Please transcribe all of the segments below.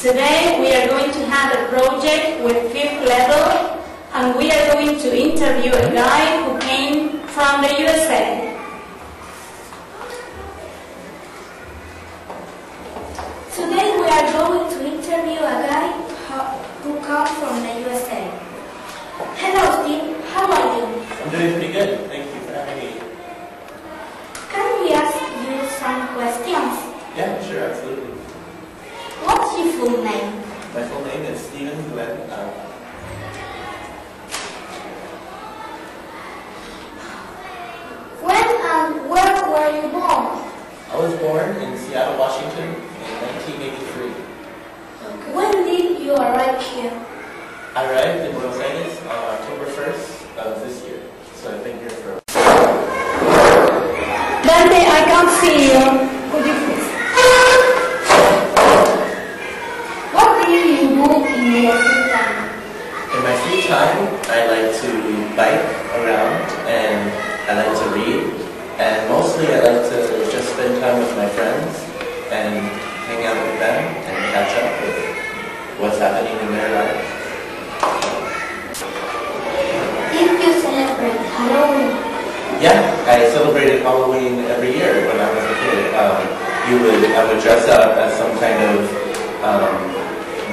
Today we are going to have a project with 5th level, and we are going to interview a guy who came from the USA. Today we are going to interview a guy who comes from the USA. Hello Steve, how are you? I'm doing pretty good, thank you for having me. Can we ask you some questions? Yeah, sure, absolutely. What's your full name? My full name is Stephen Glenn. When and where were you born? I was born in Seattle, Washington in 1983. When did you arrive here? I arrived in Buenos Aires on October 1st of this year, so I've been here for... Dante, I can't see you. Could you please? What do you do in your free time? In my free time, I like to bike around and I like to read. And mostly I like to just spend time with my friends and hang out with them and catch up with what's happening in their lives. Did you celebrate Halloween? Yeah, I celebrated Halloween every year when I was a kid. I would dress up as some kind of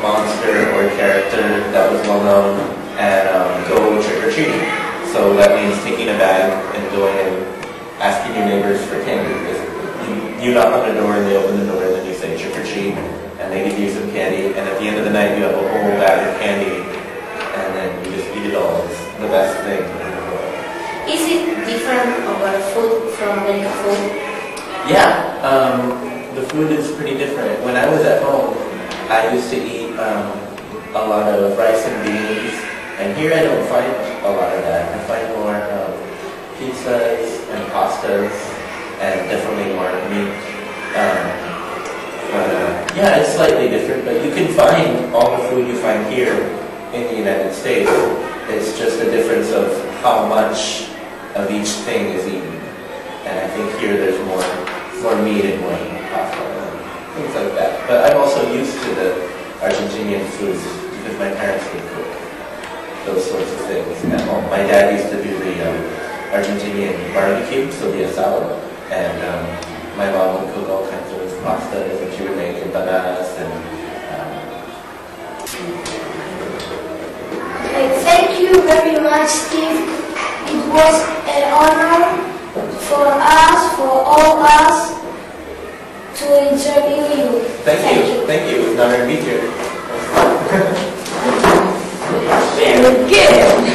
monster or character that was well known and go trick-or-treating. So that means taking a bag and going and asking your neighbors for candy. You knock on the door and they open the door and then you say trick-or-treat and they give you some candy, and at the end of the night you have a whole bag of candy and then you just eat it all. It's the best thing in the world. Is it different over food from American food? Yeah, the food is pretty different. When I was at home, I used to eat a lot of rice and beans, and here I don't find a lot of that. I find more pizzas and pastas, and definitely more meat. Yeah, it's slightly different, but you can find all the food you find here in the United States. It's just a difference of how much of each thing is eaten. And I think here there's more meat and more pasta and things like that. But I'm also used to the Argentinian foods because my parents would cook those sorts of things at home. My dad used to do the Argentinian barbecue, so the asado, and my mom would cook all kinds of pastas, and she would make empanadas and Thank you very much, Steve. It was an honor for all us, to interview you. Thank you. Thank you. It was an honor to be here. Very good.